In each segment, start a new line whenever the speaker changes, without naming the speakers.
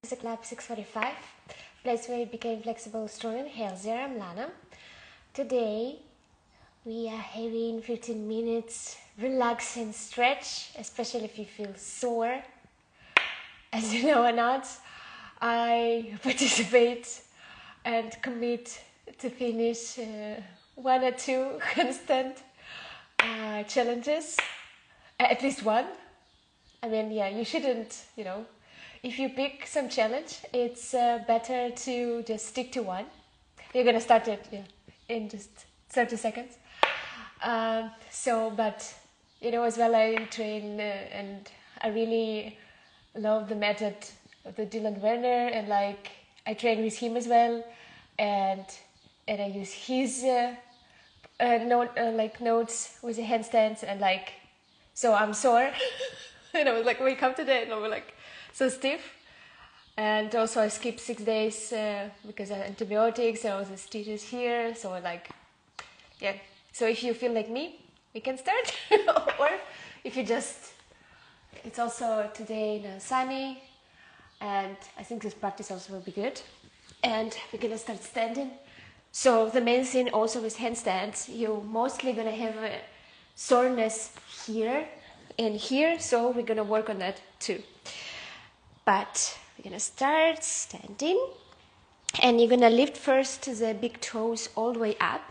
Music Lab 645, place where you became flexible, strong and healthier. I'm Lana. Today we are having 15 minutes relax and stretch, especially if you feel sore. As you know or not, I participate and commit to finish one or two constant challenges, at least one. I mean, yeah, you shouldn't, if you pick some challenge, it's better to just stick to one. You're gonna start it in just 30 seconds. But as well, I train and I really love the method of the Dylan Werner, and I train with him as well, and I use his notes with the handstands, and so I'm sore. And I was like, wake up today, and I was like so stiff. And also I skipped 6 days because I had antibiotics, and I was a stitches here. So So if you feel like me, we can start. Or if you it's also today sunny, and I think this practice also will be good. And we're gonna start standing. So the main thing also with handstands, you're mostly gonna have a soreness here and here, so we're gonna work on that too. But we're gonna start standing, and you're gonna lift first the big toes all the way up.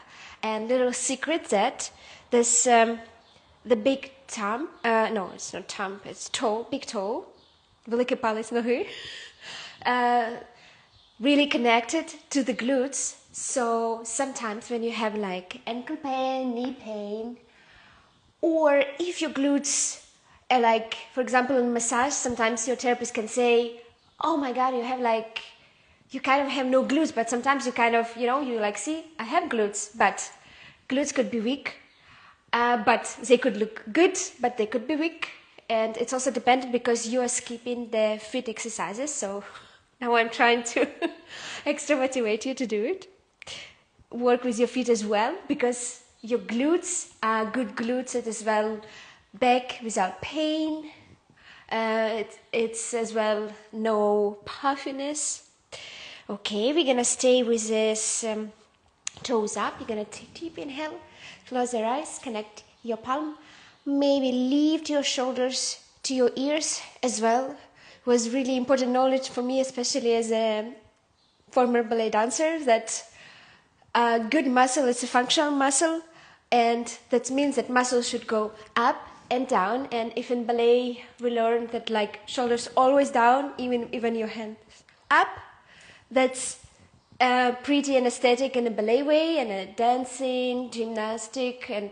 And little secret that this the big thumb, no, it's not thumb, it's toe, big toe, великий палець ноги, really connected to the glutes. So sometimes when you have ankle pain, knee pain, or if your glutes are for example, in massage, sometimes your therapist can say, oh my God, you kind of have no glutes, but sometimes you kind of, see, I have glutes, but glutes could be weak, but they could look good, but they could be weak. And it's also dependent because you are skipping the fit exercises. So now I'm trying to extra motivate you to do it. Work with your feet as well, because your glutes are good glutes as well. Back without pain. It's as well no puffiness. Okay, we're gonna stay with this toes up. You're gonna take deep inhale, close your eyes, connect your palm, maybe lift your shoulders to your ears as well. It was really important knowledge for me, especially as a former ballet dancer, that a good muscle is a functional muscle, and that means that muscles should go up and down. And if in ballet we learn that shoulders always down, even your hands up, that's pretty aesthetic in a ballet way, and a dancing, gymnastic, and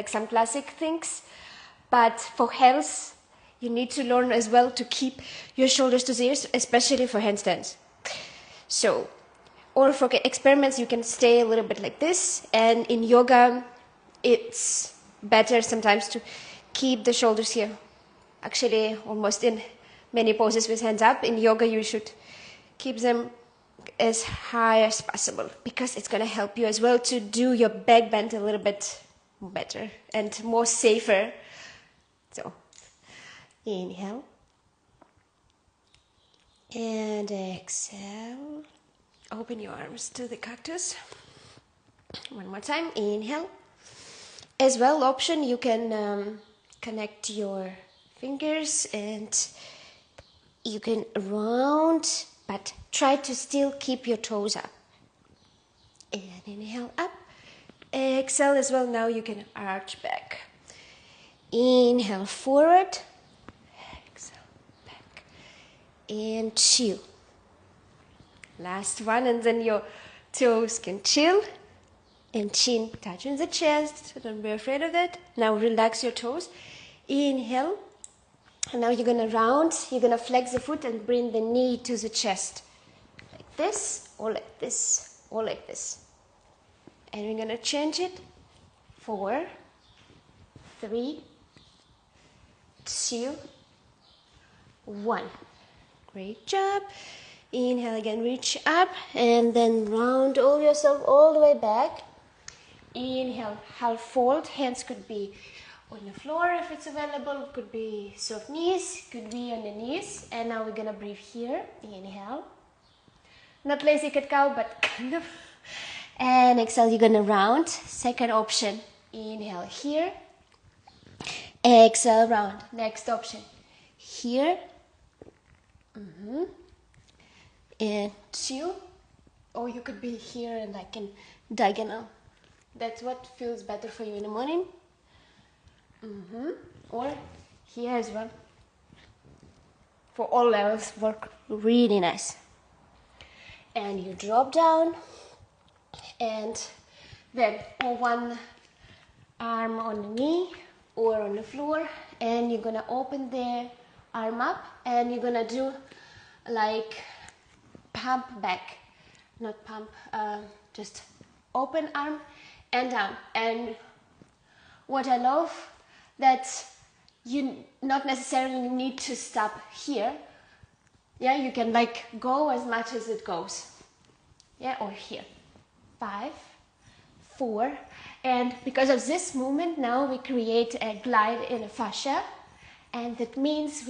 some classic things. But for health, you need to learn as well to keep your shoulders to the ears, especially for handstands. So, or for experiments, you can stay a little bit like this. And in yoga, it's better sometimes to keep the shoulders here. Actually, almost in many poses with hands up, in yoga you should keep them as high as possible, because it's going to help you as well to do your back bend a little bit better and more safer. So, inhale and exhale. Open your arms to the cactus. One more time. Inhale. As well, option, you can connect your fingers and you can round, but try to still keep your toes up. And inhale up. Exhale as well. Now you can arch back. Inhale forward. Exhale back. And chill. Last one, and then your toes can chill. And chin touching the chest. Don't be afraid of that. Now relax your toes. Inhale. And now you're going to round. You're going to flex the foot and bring the knee to the chest. Like this, or like this, or like this. And we're going to change it. 4, 3, 2, 1. Great job. Inhale again, reach up, and then round all yourself all the way back. Inhale, half fold. Hands could be on the floor if it's available, could be soft knees, could be on the knees. And now we're gonna breathe here. Inhale. Not lazy cat-cow, but kind of. And exhale, you're gonna round. Second option, inhale here. Exhale, round. Next option, here. And 2. Or you could be here and like in diagonal. That's what feels better for you in the morning. Or here as well. For all levels, work really nice. And you drop down, and then one arm on the knee or on the floor, and you're gonna open the arm up, and you're gonna do like pump back, not pump, just open arm and down. And what I love, that you not necessarily need to stop here. Yeah, you can like go as much as it goes. Yeah, or here. 5, 4, and because of this movement, now we create a glide in a fascia, and that means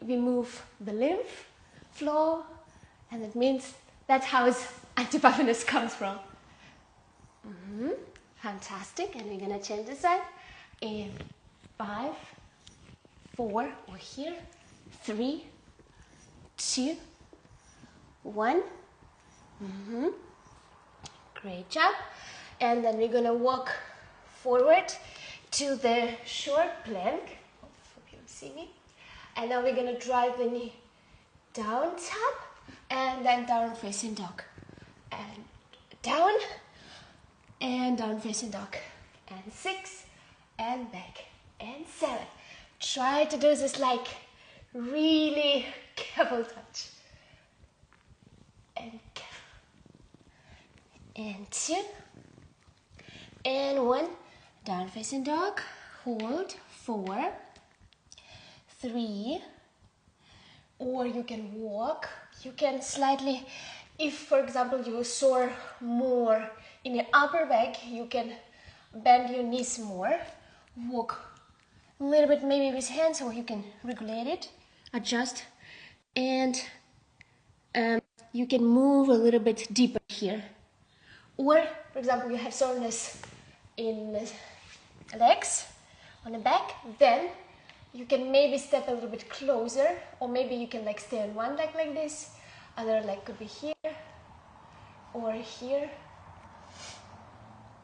we move the lymph flow, and that means that's how antipuffiness comes from. Fantastic, and we're gonna change the side in 5, 4, or here, 3, 2, 1. Great job. And then we're gonna walk forward to the short plank. Hope you see me. And now we're gonna drive the knee down, tap, and then down facing dog. And down facing dog. And 6, and back, and 7. Try to do this like really careful touch. And careful. And 2. And 1. Down facing dog. Hold. 4, 3. Or you can walk. You can slightly, if for example you sore more in your upper back, you can bend your knees more. Walk a little bit maybe with hands, or you can regulate it, adjust, and you can move a little bit deeper here. Or, for example, you have soreness in the legs, on the back, then you can maybe step a little bit closer, or maybe you can like stay on one leg like this, other leg could be here, or here,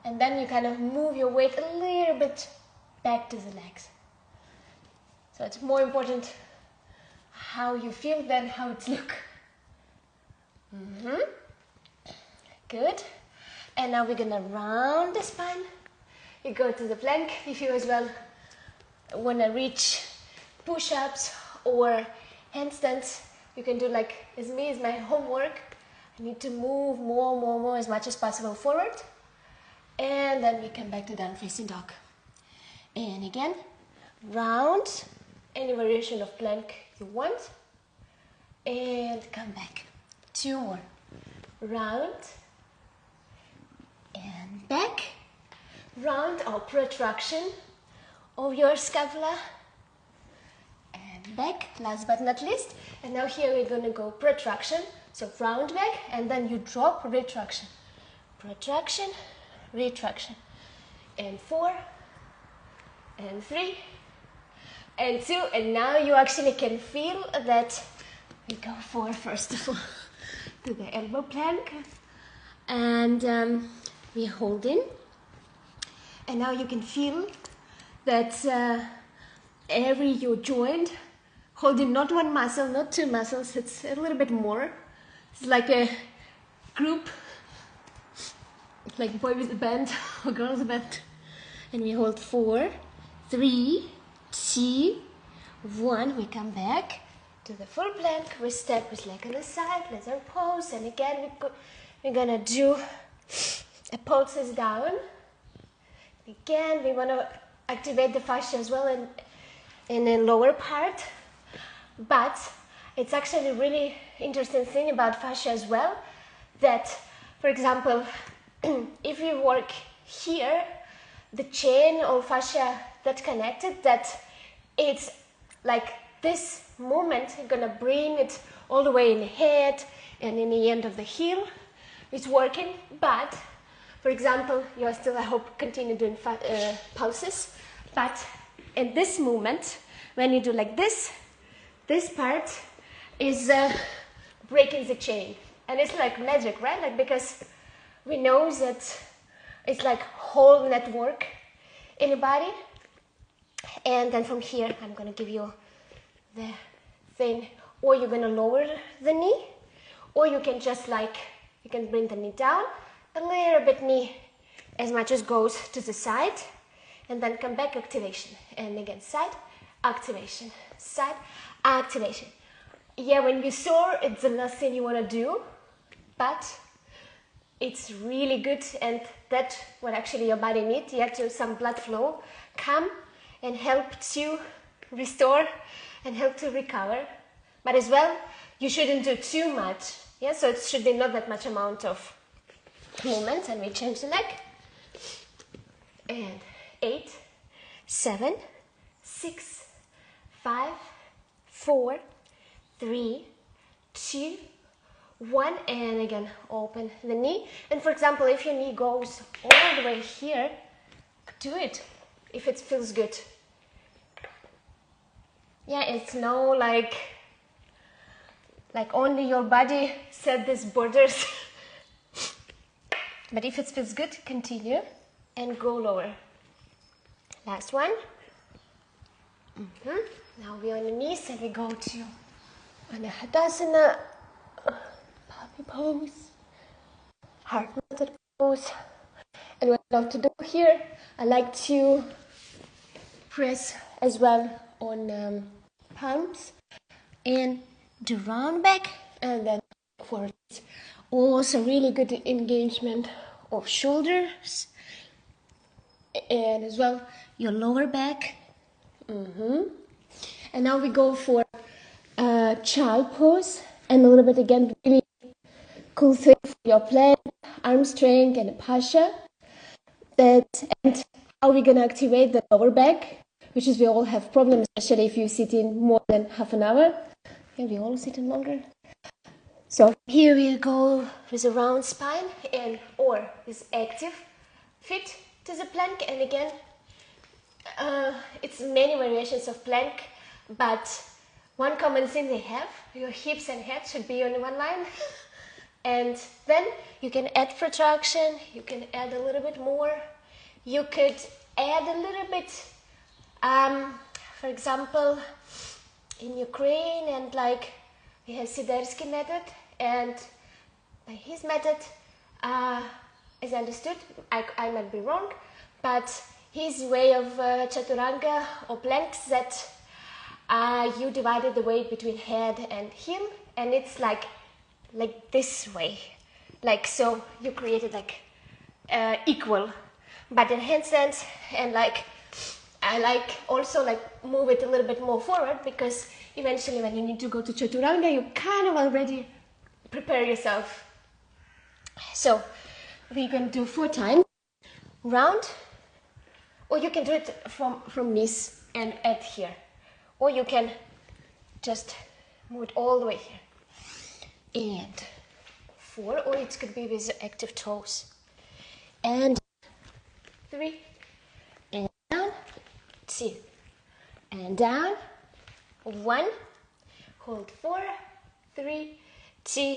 and then you kind of move your weight a little bit back to the legs. So it's more important how you feel than how it looks. Good. And now we're gonna round the spine. You go to the plank. If you as well wanna reach push-ups or handstands, you can do like as me, as my homework. I need to move more as much as possible forward. And then we come back to down facing dog. And again, round, any variation of plank you want. And come back. 2 more. Round and back. Round or protraction of your scapula. And back, last but not least. And now here we're going to go protraction. So round back, and then you drop, retraction. Protraction, retraction. And 4, and 3, and 2. And now you actually can feel that we go for, first of all, to the elbow plank. And we hold in. And now you can feel that every your joint, holding not one muscle, not 2 muscles, it's a little bit more. It's like a group, like boy with a band or girl with a band. And we hold 4, 3, 2, 1. We come back to the full plank. We step with leg on the side, leather pose. And again, we're gonna do a pulses down. Again, we want to activate the fascia as well in the lower part. But it's actually a really interesting thing about fascia as well, that, for example, if you work here, the chain or fascia that connected, that it's like this movement gonna bring it all the way in the head and in the end of the heel. It's working, but for example, you are still, I hope, continue doing pulses, but in this movement, when you do like this part is breaking the chain. And it's like magic, right? Like, because we know that it's like whole network in the body. And then from here, I'm gonna give you the thing, or you're gonna lower the knee, or you can just like, you can bring the knee down, a little bit knee as much as goes to the side, and then come back, activation, and again, side, activation, side, activation. Yeah, when you're sore, it's the last thing you wanna do, but it's really good, and that's what actually your body needs. You have to some blood flow come and help to restore and help to recover. But as well, you shouldn't do too much. Yeah, so it should be not that much amount of movement. And we change the leg. And 8, 7, 6, 5, 4, 3, 2, 1, and again open the knee. And for example, if your knee goes all the way here, do it if it feels good. Yeah, it's no like only your body set these borders. But if it feels good, continue and go lower. Last one. Now we're on the knees and we go to Anahadasana, puppy pose, heart method pose. And what I love to do here, I like to press as well on palms and do round back and then forward. Also really good engagement of shoulders and as well your lower back. And now we go for child pose, and a little bit again, really cool thing for your plank, arm strength and pasha. And how we're gonna activate the lower back, which is we all have problems, especially if you sit in more than half an hour. Yeah, we all sit in longer. So here we go with a round spine and or this active fit to the plank. And again, it's many variations of plank, but one common thing they have, your hips and head should be on one line. And then you can add protraction, you can add a little bit more. You could add a little bit, for example, in Ukraine, and like we have Sidersky method, and by his method, as I understood, I might be wrong, but his way of chaturanga or planks, that you divided the weight between head and heel, and it's like this way, like so you created like equal, but in handstands, and like I like also like move it a little bit more forward, because eventually when you need to go to chaturanga, you kind of already prepare yourself. So we can do 4 times round, or you can do it from knees and add here, or you can just move it all the way here. And 4, or it could be with active toes. And 3, and down, 2, and down, 1, hold 4, 3, 2,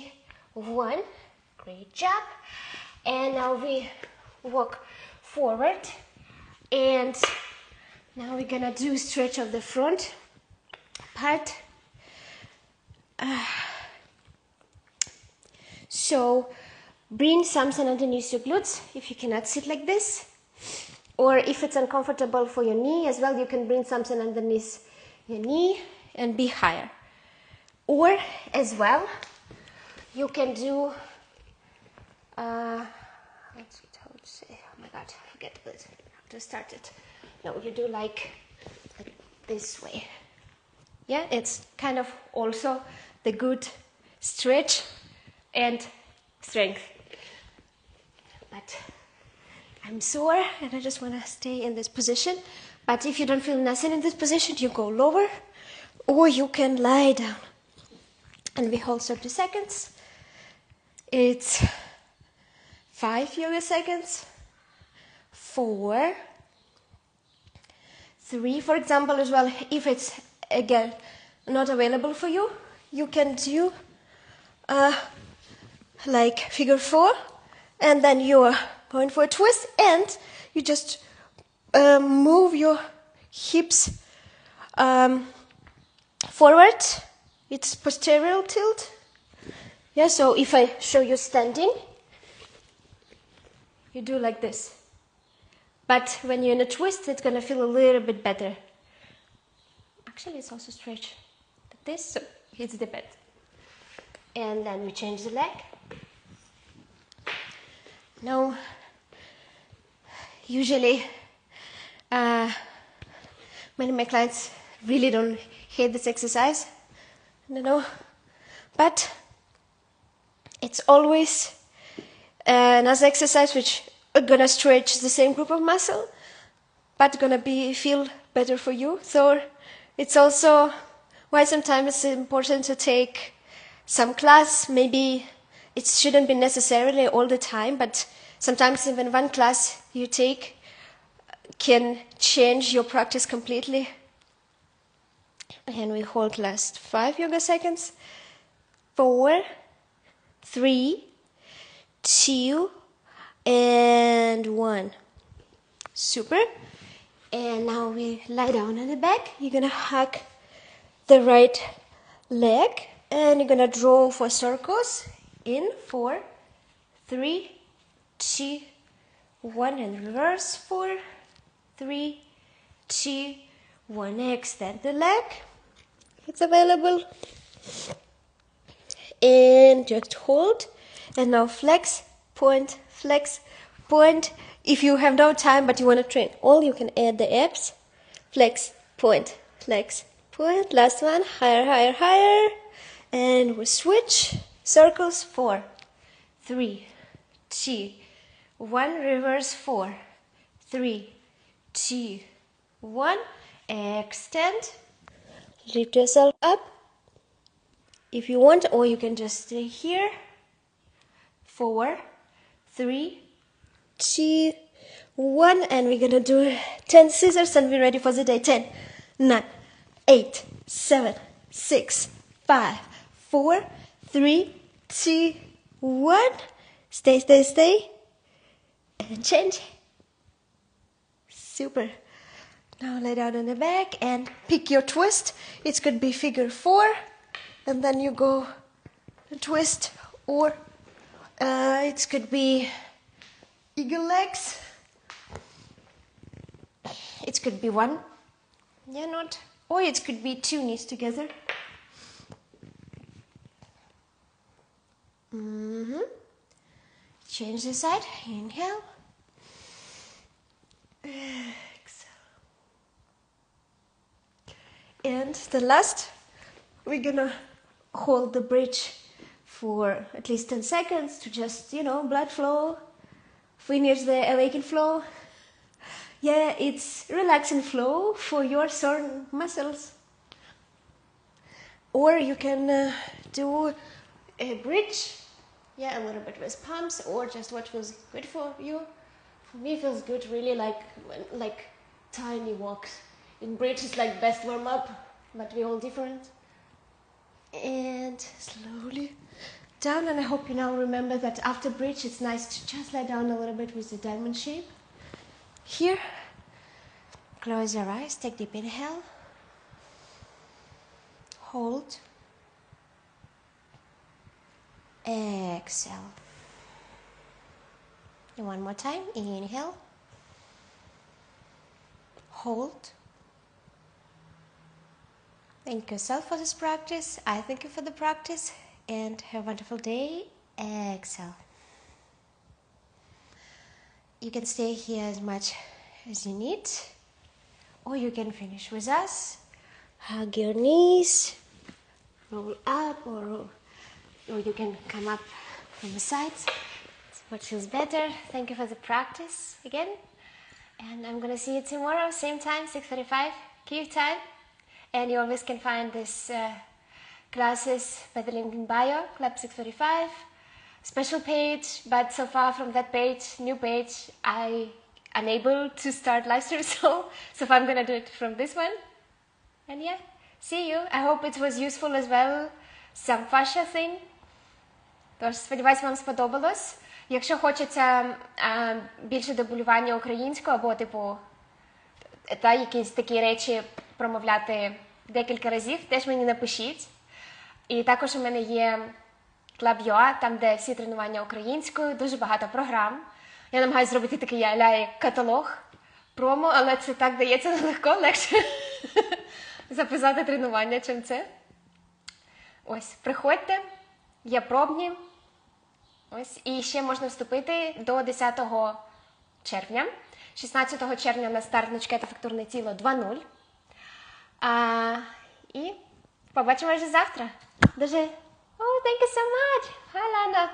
1. Great job. And now we walk forward, and now we're gonna do stretch of the front part. So bring something underneath your glutes if you cannot sit like this, or if it's uncomfortable for your knee as well, you can bring something underneath your knee and be higher. Or as well, you can do let's see how to say, oh my god, I forget how to start it. No, you do like this way. Yeah, it's kind of also the good stretch and strength. But I'm sore and I just want to stay in this position. But if you don't feel nothing in this position, you go lower, or you can lie down. And we hold 30 seconds. It's 5 yoga seconds, 4, 3, for example, as well. If it's, again, not available for you, you can do like figure 4, and then you are going for a twist, and you just move your hips forward. It's posterior tilt. Yeah, so if I show you standing, you do like this. But when you're in a twist, it's going to feel a little bit better. Actually, it's also stretch like this, so it's the bed. And then we change the leg. Now, usually, many of my clients really don't hate this exercise, but it's always another exercise which are gonna stretch the same group of muscle, but gonna feel better for you. So it's also why sometimes it's important to take some class. Maybe it shouldn't be necessarily all the time, but sometimes even one class you take can change your practice completely. And we hold last 5 yoga seconds. 4, 3, 2, and 1. Super. And now we lie down on the back. You're gonna hug the right leg, and you're gonna draw 4 circles. In 4, 3, 2, 1, and reverse. 4, 3, 2, 1. Extend the leg. It's available. And just hold. And now flex, point, flex, point. If you have no time but you want to train all, you can add the abs. Flex, point, flex, point. Last one. Higher, higher, higher. And we switch. Circles. 4, 3, 2, 1. Reverse. 4, 3, 2, 1. Extend. Lift yourself up if you want, or you can just stay here. 4, 3, 2, 1. And we're gonna do 10 scissors, and we're ready for the day. 10, 9, 8, 7, 6, 5, 4, 3, 2, 1. Stay, stay, stay. And change. Super. Now lay down on the back and pick your twist. It could be figure 4, and then you go twist, or it could be eagle legs. It could be 1, or it could be 2 knees together. Change the side. Inhale. And the last, we're gonna hold the bridge for at least 10 seconds to just, blood flow, finish the awaken flow. Yeah, it's relaxing flow for your sore muscles. Or you can do a bridge, a little bit with pumps, or just what feels good for you. For me, it feels good really like tiny walks. In bridge is like best warm up, but we're all different. And slowly down, and I hope you now remember that after bridge it's nice to just lie down a little bit with the diamond shape. Here, close your eyes, take deep inhale, hold, exhale. And one more time, inhale, hold. Thank yourself for this practice. I thank you for the practice, and have a wonderful day. Exhale. You can stay here as much as you need, or you can finish with us. Hug your knees, roll up, or you can come up from the sides. It's what feels better. Thank you for the practice again. And I'm gonna see you tomorrow, same time, 6:45 Kyiv time. And you always can find this classes by the link in bio, Club 645, special page. But so far from that page, new page, I unable to start live stream. So far I'm gonna do it from this one. And yeah, see you. I hope it was useful as well. Some fascia thing. Тож, сподіваюсь, вам сподобалось. Якщо хочеться більше дублювання українською, або, типу, якісь такі речі промовляти декілька разів, теж мені напишіть. І також у мене є Club.ua, там, де всі тренування українською, дуже багато програм. Я намагаюся зробити такий каталог, промо, але це так дається нелегко, легше записати тренування, чим це. Ось, приходьте, є пробні. Ось, і ще можна вступити до 10 червня. 16 червня на старт «Гнучке та фактурне тіло» 2.0. І побачимо вже завтра. Дуже... Oh, thank you so much. Hi, Lana.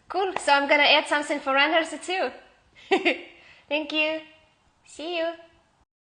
Cool. So I'm gonna add something for runners too. Thank you. See you.